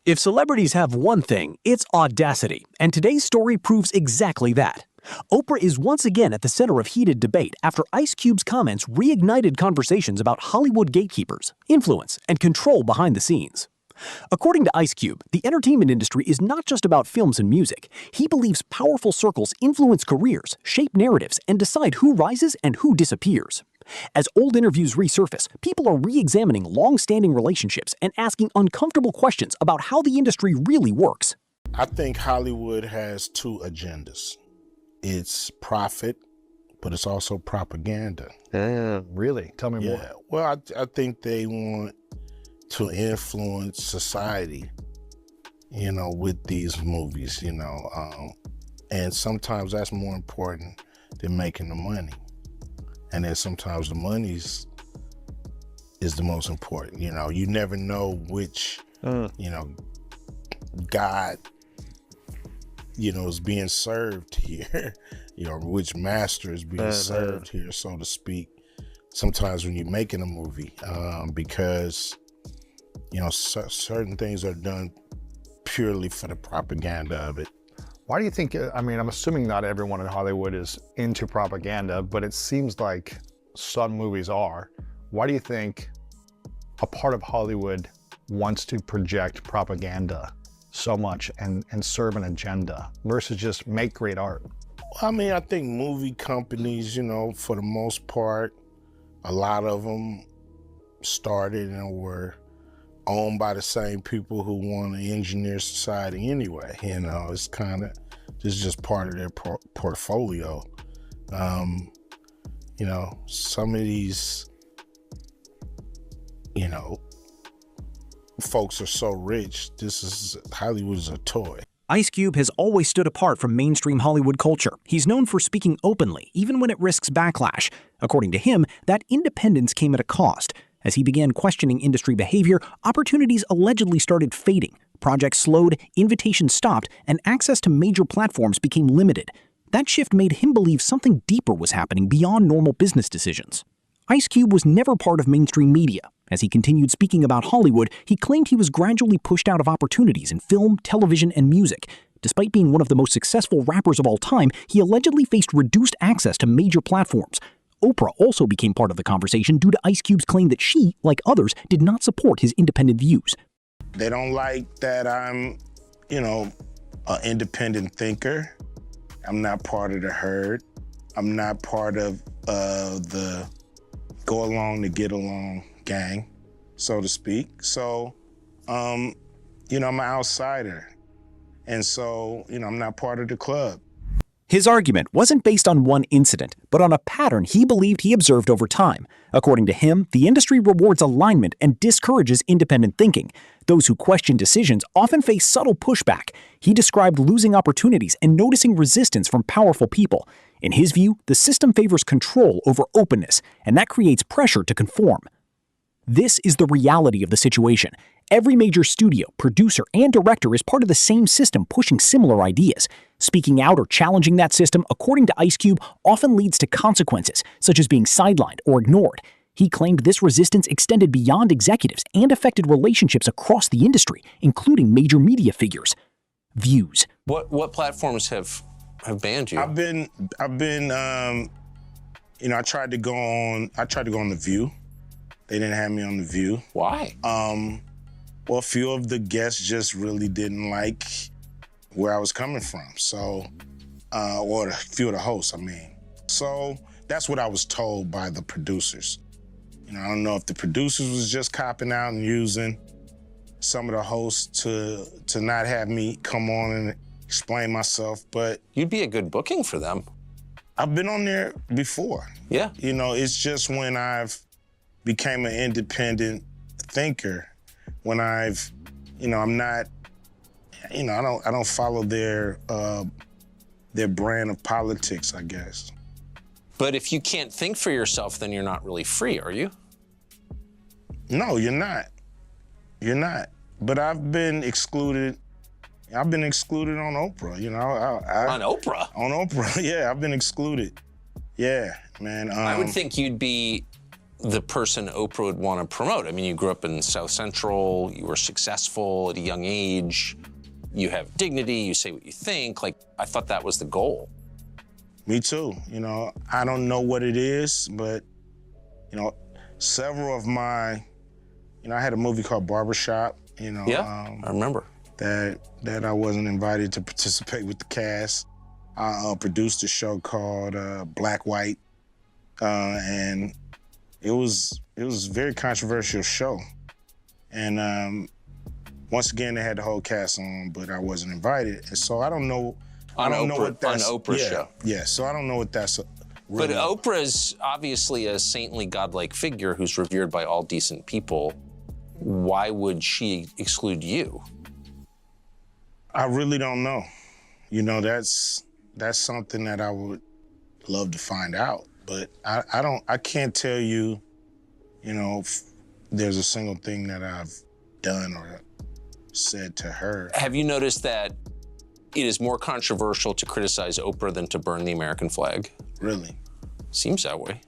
If celebrities have one thing, it's audacity, and today's story proves exactly that. Oprah is once again at the center of heated debate after Ice Cube's comments reignited conversations about Hollywood gatekeepers, influence, and control behind the scenes. According to Ice Cube, the entertainment industry is not just about films and music. He believes powerful circles influence careers, shape narratives, and decide who rises and who disappears. As old interviews resurface, people are re-examining long-standing relationships and asking uncomfortable questions about how the industry really works. I think Hollywood has two agendas. It's profit, but it's also propaganda. Really? Tell me more. Well, I think they want to influence society, with these movies, and sometimes that's more important than making the money. And then sometimes the money is the most important. You never know which, God, is being served here, which master is being served here, so to speak. Sometimes when you're making a movie, because, certain things are done purely for the propaganda of it. Why do you think, I'm assuming not everyone in Hollywood is into propaganda, but it seems like some movies are. Why do you think a part of Hollywood wants to project propaganda so much and serve an agenda versus just make great art? I think movie companies, for the most part, a lot of them started and were owned by the same people who want to engineer society anyway. It's kind of just part of their portfolio. Some of these, folks are so rich, Hollywood is a toy. Ice Cube has always stood apart from mainstream Hollywood culture. He's known for speaking openly, even when it risks backlash. According to him, that independence came at a cost. As he began questioning industry behavior, opportunities allegedly started fading. Projects slowed, invitations stopped, and access to major platforms became limited. That shift made him believe something deeper was happening beyond normal business decisions. Ice Cube was never part of mainstream media. As he continued speaking about Hollywood, he claimed he was gradually pushed out of opportunities in film, television, and music. Despite being one of the most successful rappers of all time, he allegedly faced reduced access to major platforms. Oprah also became part of the conversation due to Ice Cube's claim that she, like others, did not support his independent views. They don't like that I'm, an independent thinker. I'm not part of the herd. I'm not part of the go along to get along gang, so to speak. So, I'm an outsider. And so, I'm not part of the club. His argument wasn't based on one incident, but on a pattern he believed he observed over time. According to him, the industry rewards alignment and discourages independent thinking. Those who question decisions often face subtle pushback. He described losing opportunities and noticing resistance from powerful people. In his view, the system favors control over openness, and that creates pressure to conform. This is the reality of the situation. Every major studio, producer, and director is part of the same system pushing similar ideas. Speaking out or challenging that system, according to Ice Cube, often leads to consequences, such as being sidelined or ignored. He claimed this resistance extended beyond executives and affected relationships across the industry, including major media figures. Views. What platforms have banned you? I tried to go on The View. They didn't have me on The View. Why? Well, a few of the guests just really didn't like where I was coming from. So, or a few of the hosts, So that's what I was told by the producers. I don't know if the producers was just copping out and using some of the hosts to not have me come on and explain myself, but... You'd be a good booking for them. I've been on there before. Yeah. It's just when I've became an independent thinker, when I've, I'm not, I don't follow their brand of politics, I guess. But if you can't think for yourself, then you're not really free, are you? No, you're not. You're not. But I've been excluded. I've been excluded on Oprah, On Oprah? On Oprah, yeah, I've been excluded. Yeah, man. I would think you'd be the person Oprah would want to promote. I mean, you grew up in South Central, you were successful at a young age, you have dignity, you say what you think. Like, I thought that was the goal. Me too. You know, I don't know what it is, but, you know, several of my, you know, I had a movie called Barbershop, you know. Yeah, I remember. That I wasn't invited to participate with the cast. I produced a show called Black White, and it was a very controversial show. And once again, they had the whole cast on, but I wasn't invited. And so I don't know. On Oprah's show. Yeah, so I don't know what that's really. But Oprah's obviously a saintly, godlike figure who's revered by all decent people. Why would she exclude you? I really don't know. You know, that's something that I would love to find out. But I can't tell you, you know, if there's a single thing that I've done or said to her. Have you noticed that it is more controversial to criticize Oprah than to burn the American flag? Really? Seems that way.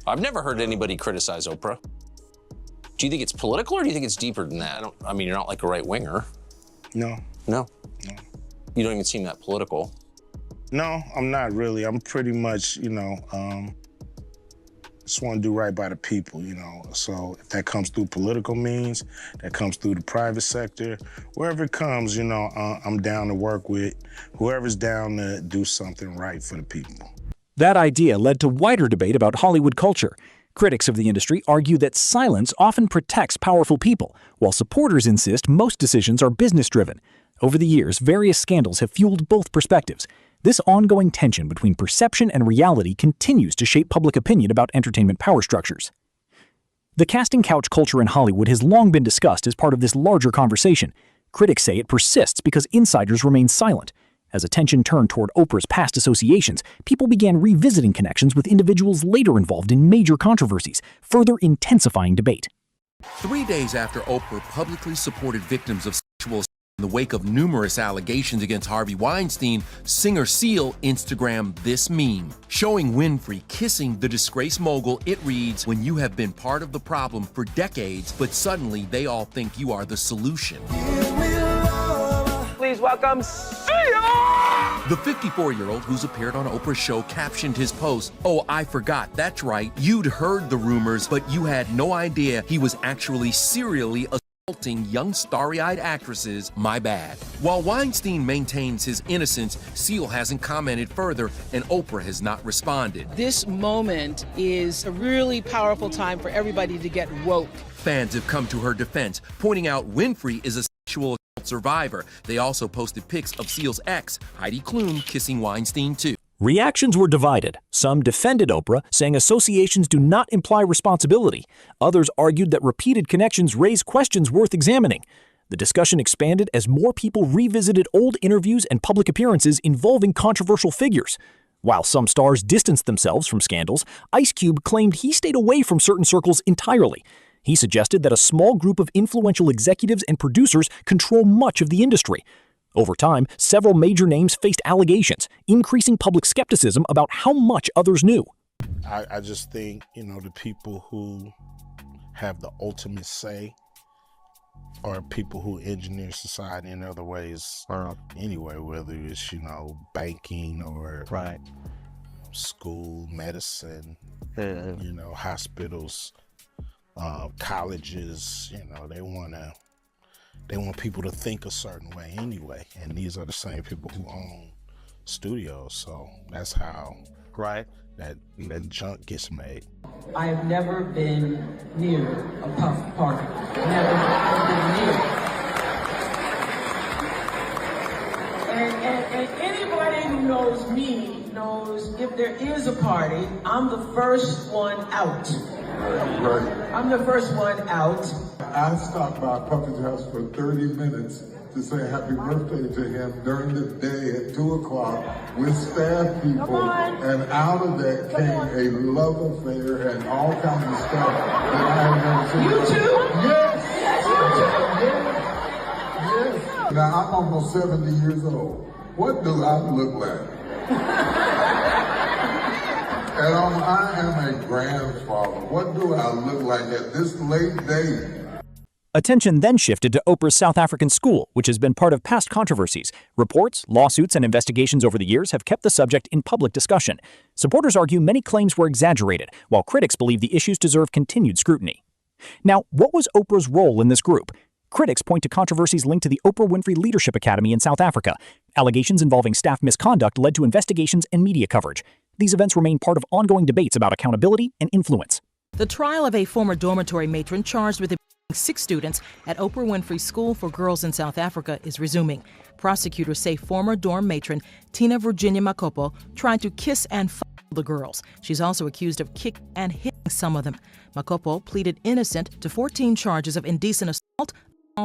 I've never heard anybody criticize Oprah. Do you think it's political or do you think it's deeper than that? I mean, you're not like a right-winger. No. No? No. You don't even seem that political. No, I'm not really. I'm pretty much, you know, just want to do right by the people, you know. So if that comes through political means, that comes through the private sector, wherever it comes, you know, I'm down to work with whoever's down to do something right for the people. That idea led to wider debate about Hollywood culture. Critics of the industry argue that silence often protects powerful people, while supporters insist most decisions are business-driven. Over the years, various scandals have fueled both perspectives. This ongoing tension between perception and reality continues to shape public opinion about entertainment power structures. The casting couch culture in Hollywood has long been discussed as part of this larger conversation. Critics say it persists because insiders remain silent. As attention turned toward Oprah's past associations, people began revisiting connections with individuals later involved in major controversies, further intensifying debate. 3 days after Oprah publicly supported victims of sexual assault in the wake of numerous allegations against Harvey Weinstein, singer Seal Instagrammed this meme, showing Winfrey kissing the disgraced mogul. It reads, "When you have been part of the problem for decades, but suddenly they all think you are the solution." Please welcome Seal! The 54-year-old who's appeared on Oprah's show captioned his post, "Oh, I forgot, that's right, you'd heard the rumors, but you had no idea he was actually serially assaulting young starry-eyed actresses, my bad." While Weinstein maintains his innocence, Seal hasn't commented further, and Oprah has not responded. This moment is a really powerful time for everybody to get woke. Fans have come to her defense, pointing out Winfrey is a sexual assault survivor. They also posted pics of Seal's ex, Heidi Klum, kissing Weinstein too. Reactions were divided. Some defended Oprah, saying associations do not imply responsibility. Others argued that repeated connections raise questions worth examining. The discussion expanded as more people revisited old interviews and public appearances involving controversial figures. While some stars distanced themselves from scandals, Ice Cube claimed he stayed away from certain circles entirely. He suggested that a small group of influential executives and producers control much of the industry. Over time, several major names faced allegations, increasing public skepticism about how much others knew. I just think, you know, the people who have the ultimate say are people who engineer society in other ways anyway, whether it's, you know, banking or school, medicine, you know, hospitals, colleges, you know, they want people to think a certain way anyway, and these are the same people who own studios, so that's how that junk gets made. I have never been near a puff party. Never been near. And anybody who knows me knows if there is a party, I'm the first one out. I'm the first one out. I stopped by Puffy's house for 30 minutes to say happy birthday to him during the day at 2 o'clock with staff people. And out of that came a love affair and all kinds of stuff that I have never seen. You too? Yes. Yes, you too? Yes. Now I'm almost 70 years old. What do I look like? And I am a grandfather. What do I look like at this late date? Attention then shifted to Oprah's South African school, which has been part of past controversies. Reports, lawsuits, and investigations over the years have kept the subject in public discussion. Supporters argue many claims were exaggerated, while critics believe the issues deserve continued scrutiny. Now, what was Oprah's role in this group? Critics point to controversies linked to the Oprah Winfrey Leadership Academy in South Africa. Allegations involving staff misconduct led to investigations and media coverage. These events remain part of ongoing debates about accountability and influence. The trial of a former dormitory matron charged with 6 students at Oprah Winfrey School for Girls in South Africa is resuming. Prosecutors say former dorm matron Tina Virginia Makopo tried to kiss and f the girls. She's also accused of kicking and hitting some of them. Makopo pleaded innocent to 14 charges of indecent assault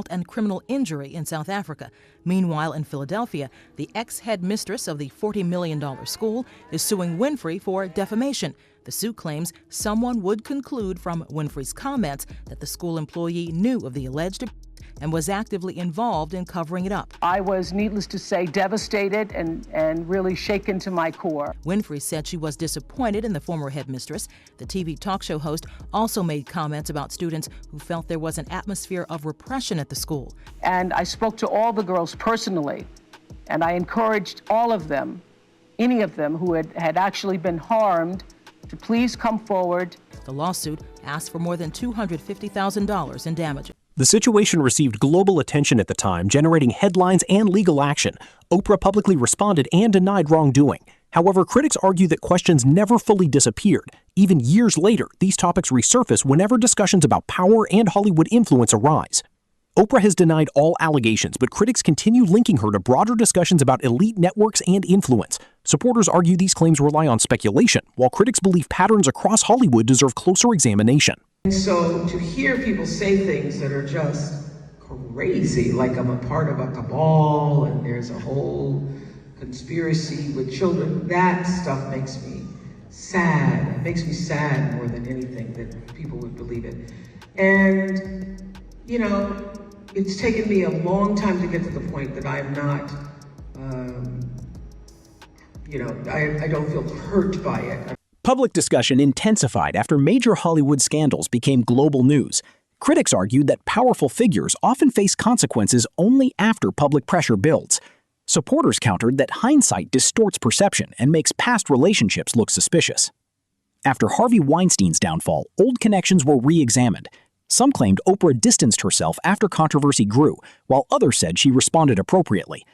and criminal injury in South Africa. Meanwhile, in Philadelphia, the ex-headmistress of the $40 million school is suing Winfrey for defamation. The suit claims someone would conclude from Winfrey's comments that the school employee knew of the alleged abuse and was actively involved in covering it up. I was, needless to say, devastated and really shaken to my core. Winfrey said she was disappointed in the former headmistress. The TV talk show host also made comments about students who felt there was an atmosphere of repression at the school. And I spoke to all the girls personally, and I encouraged all of them, any of them who had actually been harmed, to please come forward. The lawsuit asked for more than $250,000 in damages. The situation received global attention at the time, generating headlines and legal action. Oprah publicly responded and denied wrongdoing. However, critics argue that questions never fully disappeared. Even years later, these topics resurface whenever discussions about power and Hollywood influence arise. Oprah has denied all allegations, but critics continue linking her to broader discussions about elite networks and influence. Supporters argue these claims rely on speculation, while critics believe patterns across Hollywood deserve closer examination. And so to hear people say things that are just crazy, like I'm a part of a cabal and there's a whole conspiracy with children, that stuff makes me sad. It makes me sad more than anything that people would believe it. And, you know, it's taken me a long time to get to the point that I'm not, I don't feel hurt by it. Public discussion intensified after major Hollywood scandals became global news. Critics argued that powerful figures often face consequences only after public pressure builds. Supporters countered that hindsight distorts perception and makes past relationships look suspicious. After Harvey Weinstein's downfall, old connections were re-examined. Some claimed Oprah distanced herself after controversy grew, while others said she responded appropriately.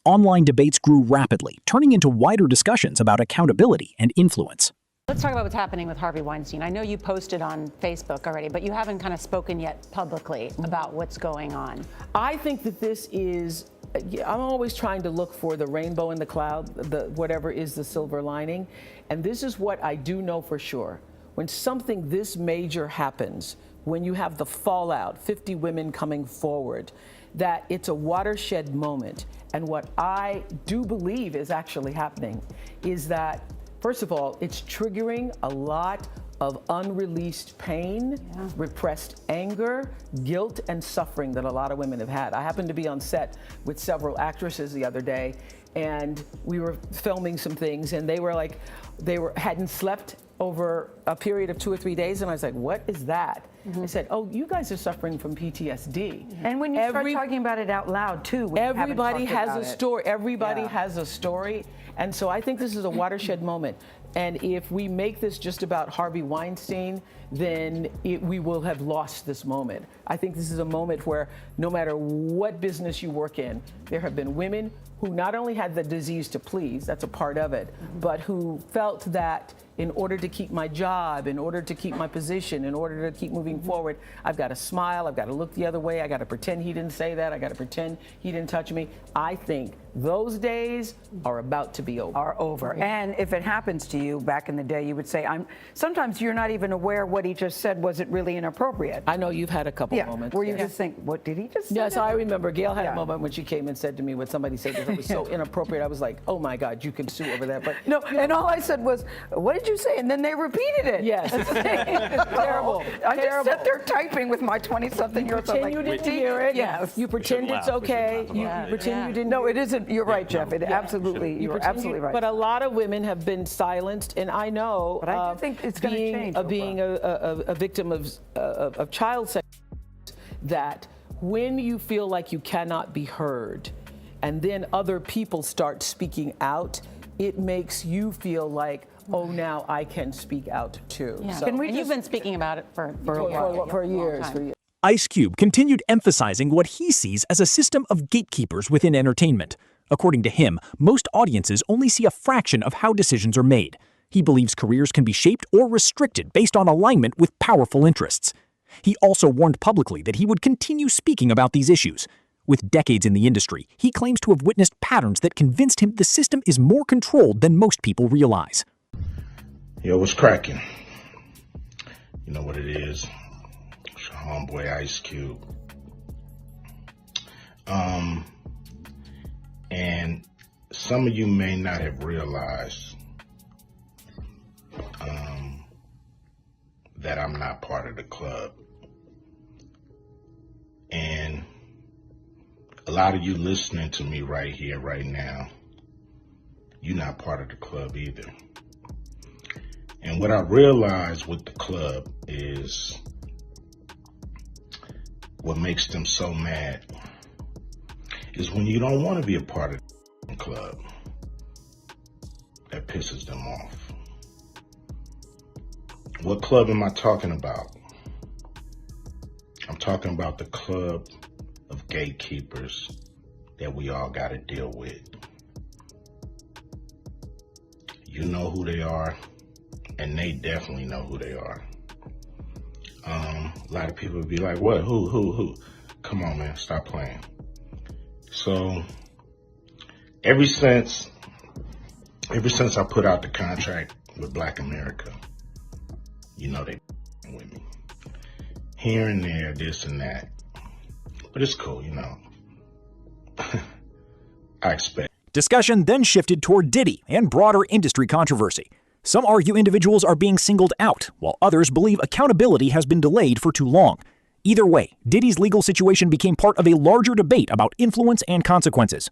Online debates grew rapidly, turning into wider discussions about accountability and influence. Let's talk about what's happening with Harvey Weinstein. I know you posted on Facebook already, but you haven't kind of spoken yet publicly about what's going on. I think that this is, I'm always trying to look for the rainbow in the cloud, whatever is the silver lining. And this is what I do know for sure. When something this major happens, when you have the fallout, 50 women coming forward, that it's a watershed moment. And what I do believe is actually happening is that, first of all, it's triggering a lot of unreleased pain, repressed anger, guilt, and suffering that a lot of women have had. I happened to be on set with several actresses the other day, and we were filming some things, and they were like, hadn't slept over a period of 2 or 3 days, and I was like, what is that? I said, oh, you guys are suffering from PTSD. And when you start talking about it out loud, too, everybody has a story. Everybody has a story. And so I think this is a watershed moment. And if we make this just about Harvey Weinstein, then we will have lost this moment. I think this is a moment where no matter what business you work in, there have been women who not only had the disease to please, that's a part of it, but who felt that in order to keep my job, in order to keep my position, in order to keep moving forward, I've got to smile, I've got to look the other way, I got to pretend he didn't say that, I got to pretend he didn't touch me. I think those days are about to be over. And if it happens to you back in the day, you would say, sometimes you're not even aware what he just said wasn't really inappropriate. I know you've had a couple moments. Where you just think, what did he just say? Yes, I remember Gail had a moment when she came and said to me when somebody said that it was so inappropriate. I was like, oh my God, you can sue over that. But no, and all I said was, what did you say? And then they repeated it. Yes. Terrible. I just sat there typing with my 20-something-year-old. You pretend you didn't hear it. Yes. You pretend it's okay. You pretend you didn't. No, it isn't. You're right, Jeff. You're absolutely right. But a lot of women have been silent. silenced. And I know, but I do think it's going to change. Being a victim of child sex, that when you feel like you cannot be heard, and then other people start speaking out, it makes you feel like, oh, now I can speak out too. Yeah. So, and you've been speaking about it for years. Ice Cube continued emphasizing what he sees as a system of gatekeepers within entertainment. According to him, most audiences only see a fraction of how decisions are made. He believes careers can be shaped or restricted based on alignment with powerful interests. He also warned publicly that he would continue speaking about these issues. With decades in the industry, he claims to have witnessed patterns that convinced him the system is more controlled than most people realize. Yo, what's cracking? You know what it is. It's your homeboy Ice Cube. And some of you may not have realized that I'm not part of the club. And a lot of you listening to me right here, right now, you're not part of the club either. And what I realized with the club is what makes them so mad is when you don't want to be a part of the club. That pisses them off. What club am I talking about? I'm talking about the club of gatekeepers that we all got to deal with. You know who they are, and they definitely know who they are. A lot of people would be like, what, who? Come on, man, stop playing. So ever since I put out the contract with Black America, you know they with me. Here and there, this and that. But it's cool, you know. I expect. Discussion then shifted toward Diddy and broader industry controversy. Some argue individuals are being singled out, while others believe accountability has been delayed for too long. Either way, Diddy's legal situation became part of a larger debate about influence and consequences.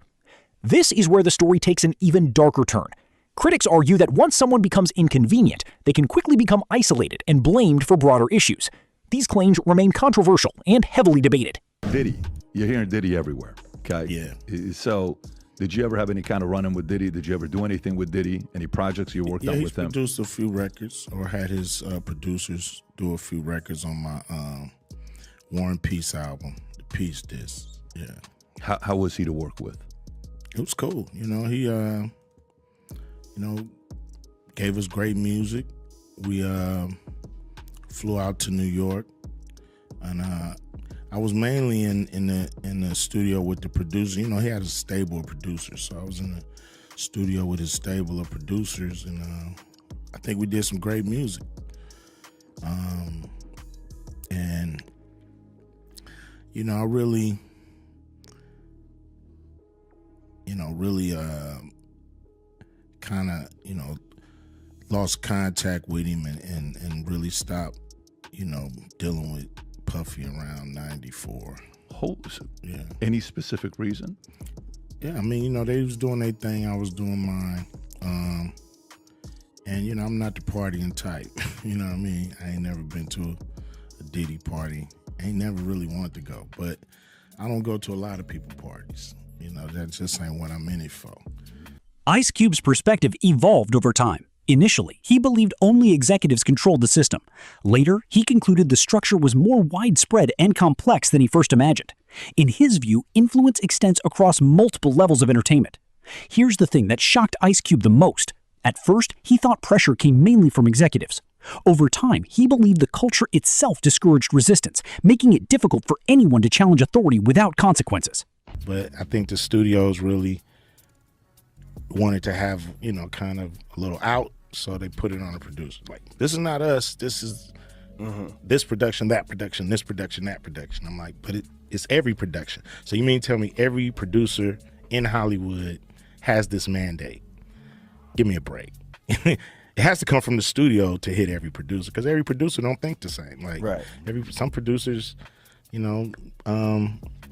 This is where the story takes an even darker turn. Critics argue that once someone becomes inconvenient, they can quickly become isolated and blamed for broader issues. These claims remain controversial and heavily debated. Diddy, you're hearing Diddy everywhere, okay? Yeah. So, did you ever have any kind of run-in with Diddy? Did you ever do anything with Diddy? Any projects you worked on with him? He's produced a few records, or had his producers do a few records on my War and Peace album, the Peace Disc. Yeah. How was he to work with? It was cool. You know, he gave us great music. We flew out to New York, and I was mainly in the studio with the producer. You know, he had a stable of producers, so I was in the studio with his stable of producers, and I think we did some great music. And you know, I really kind of, lost contact with him and really stopped, dealing with Puffy around 94. Yeah. Any specific reason? Yeah, I mean, they was doing their thing, I was doing mine. And, I'm not the partying type. You know what I mean? I ain't never been to a Diddy party. I ain't never really wanted to go. But I don't go to a lot of people parties. That just ain't what I'm in it for. Ice Cube's perspective evolved over time. Initially, he believed only executives controlled the system. Later, he concluded the structure was more widespread and complex than he first imagined. In his view, influence extends across multiple levels of entertainment. Here's the thing that shocked Ice Cube the most. At first, he thought pressure came mainly from executives. Over time, he believed the culture itself discouraged resistance, making it difficult for anyone to challenge authority without consequences. But I think the studios really wanted to have, kind of a little out, so they put it on the producer. Like, this is not us, this is this production, that production, this production, that production. I'm like, but it's every production. So you mean tell me every producer in Hollywood has this mandate? Give me a break. It has to come from the studio to hit every producer, because every producer don't think the same. Like, right. Some producers,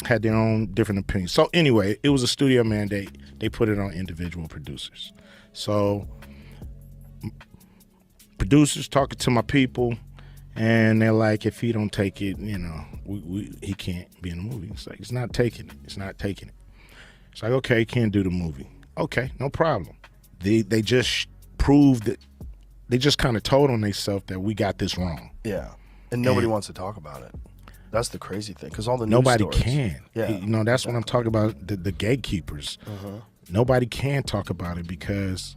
had their own different opinions. So anyway, it was a studio mandate. They put it on individual producers. So producers talking to my people, and they're like, if he don't take it, he can't be in the movie. It's like, it's not taking it. It's not taking it. It's like, okay, he can't do the movie. Okay, no problem. They just proved that, they just kind of told on themselves that we got this wrong. Yeah, and nobody wants to talk about it. That's the crazy thing, because all the news nobody stories, can. Yeah, that's what I'm talking about. The gatekeepers. Nobody can talk about it because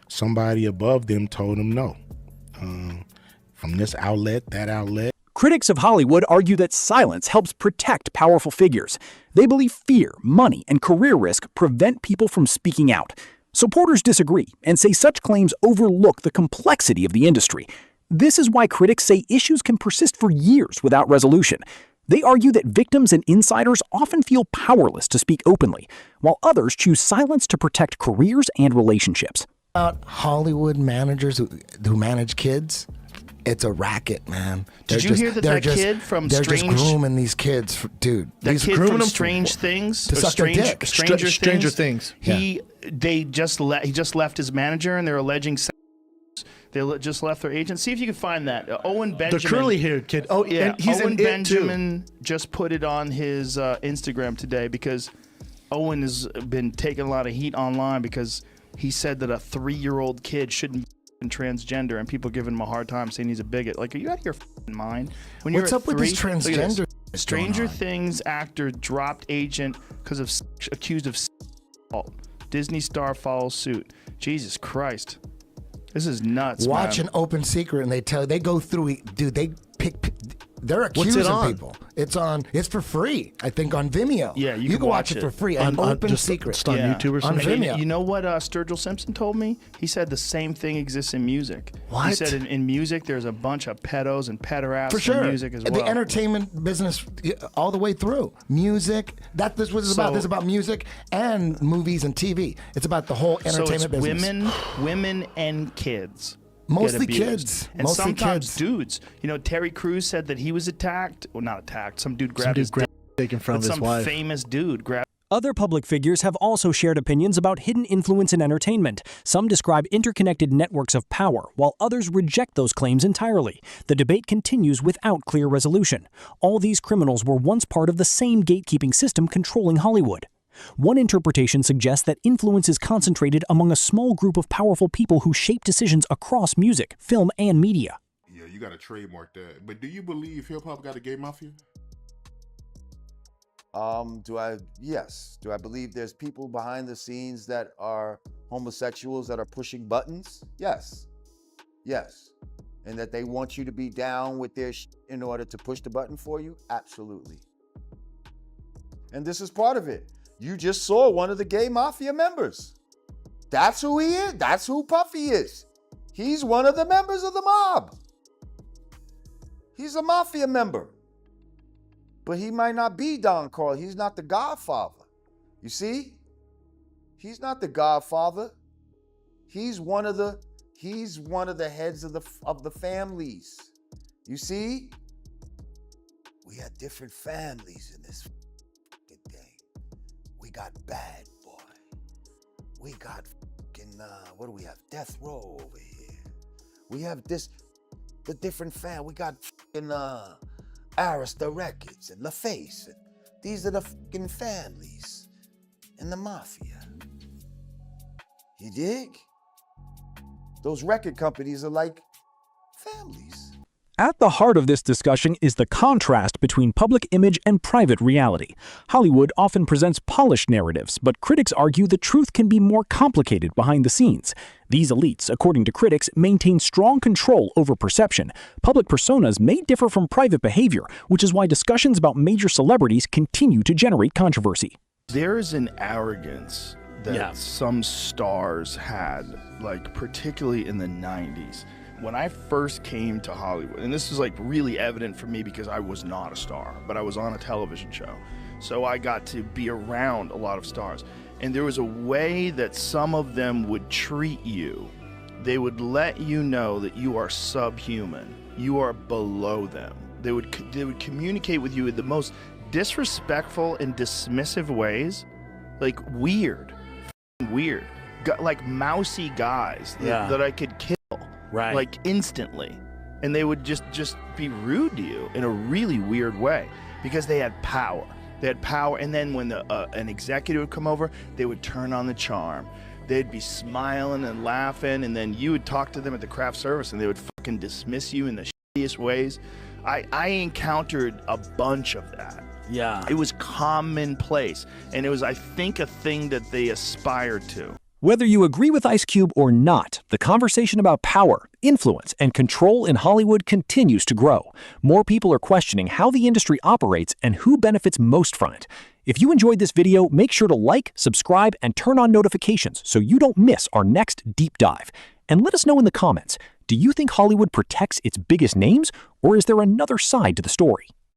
somebody above them told them no. From this outlet, that outlet. Critics of Hollywood argue that silence helps protect powerful figures. They believe fear, money, and career risk prevent people from speaking out. Supporters disagree and say such claims overlook the complexity of the industry. This is why critics say issues can persist for years without resolution. They argue that victims and insiders often feel powerless to speak openly, while others choose silence to protect careers and relationships. About Hollywood managers who manage kids, it's a racket, man. Did you hear that kid from They're Strange... just grooming these kids, dude. That kid from Strange Things, to suck their dick. Stranger Things. He just left his manager, and they're alleging they just left their agent. See if you can find that. Owen Benjamin, the curly-haired kid. Oh, yeah. And he's Owen Benjamin just put it on his Instagram today because Owen has been taking a lot of heat online because he said that a 3-year-old kid shouldn't be transgender, and people giving him a hard time saying he's a bigot. Like, are you out of your mind? When What's up with these transgender? Stranger Things actor dropped agent because of accused of assault. Disney star follows suit. Jesus Christ. This is nuts. Watch man. An Open Secret, and they go through, dude, they pick, they're accusing people. It's for free, I think, on Vimeo. Yeah, you can watch it for free. An Open Secret. Just on YouTube or something? On Vimeo. You know what Sturgill Simpson told me? He said the same thing exists in music. What? He said in music there's a bunch of pedos and pederasts for sure. in music as well. The entertainment business all the way through. Music, this was about. This is about music and movies and TV. It's about the whole entertainment business. Women and kids. Mostly kids. And Mostly sometimes kids. dudes. You know, Terry Crews said that he was attacked. Well, not attacked. Some dude grabbed his dick. Taken from his some wife. famous dude grabbed. Other public figures have also shared opinions about hidden influence in entertainment. Some describe interconnected networks of power, while others reject those claims entirely. The debate continues without clear resolution. All these criminals were once part of the same gatekeeping system controlling Hollywood. One interpretation suggests that influence is concentrated among a small group of powerful people who shape decisions across music, film, and media. Yeah, you got to trademark that. But do you believe hip-hop got a gay mafia? Yes. Do I believe there's people behind the scenes that are homosexuals that are pushing buttons? Yes. Yes. And that they want you to be down with their in order to push the button for you? Absolutely. And this is part of it. You just saw one of the gay mafia members. That's who he is. That's who Puffy is. He's one of the members of the mob. He's a mafia member. But he might not be Don Carl. He's not the Godfather. You see? He's not the Godfather. He's one of the heads of the families. You see? We have different families in this thing. We got Bad Boy. We got what do we have? Death Row over here. We have the different we got Arista Records and LaFace. And these are the fucking families in the mafia. You dig? Those record companies are like families. At the heart of this discussion is the contrast between public image and private reality. Hollywood often presents polished narratives, but critics argue the truth can be more complicated behind the scenes. These elites, according to critics, maintain strong control over perception. Public personas may differ from private behavior, which is why discussions about major celebrities continue to generate controversy. There's an arrogance that some stars had, like particularly in the 90s. When I first came to Hollywood, and this is like really evident for me because I was not a star, but I was on a television show. So I got to be around a lot of stars. And there was a way that some of them would treat you. They would let you know that you are subhuman. You are below them. They would communicate with you in the most disrespectful and dismissive ways. Like weird. Like mousy guys that I could kill. Right. Like instantly. And they would just be rude to you in a really weird way because they had power. They had power, and then when an executive would come over, they would turn on the charm. They'd be smiling and laughing, and then you would talk to them at the craft service, and they would fucking dismiss you in the shittiest ways. I encountered a bunch of that. Yeah. It was commonplace, and it was, I think, a thing that they aspired to. Whether you agree with Ice Cube or not, the conversation about power, influence, and control in Hollywood continues to grow. More people are questioning how the industry operates and who benefits most from it. If you enjoyed this video, make sure to like, subscribe, and turn on notifications so you don't miss our next deep dive. And let us know in the comments, do you think Hollywood protects its biggest names, or is there another side to the story?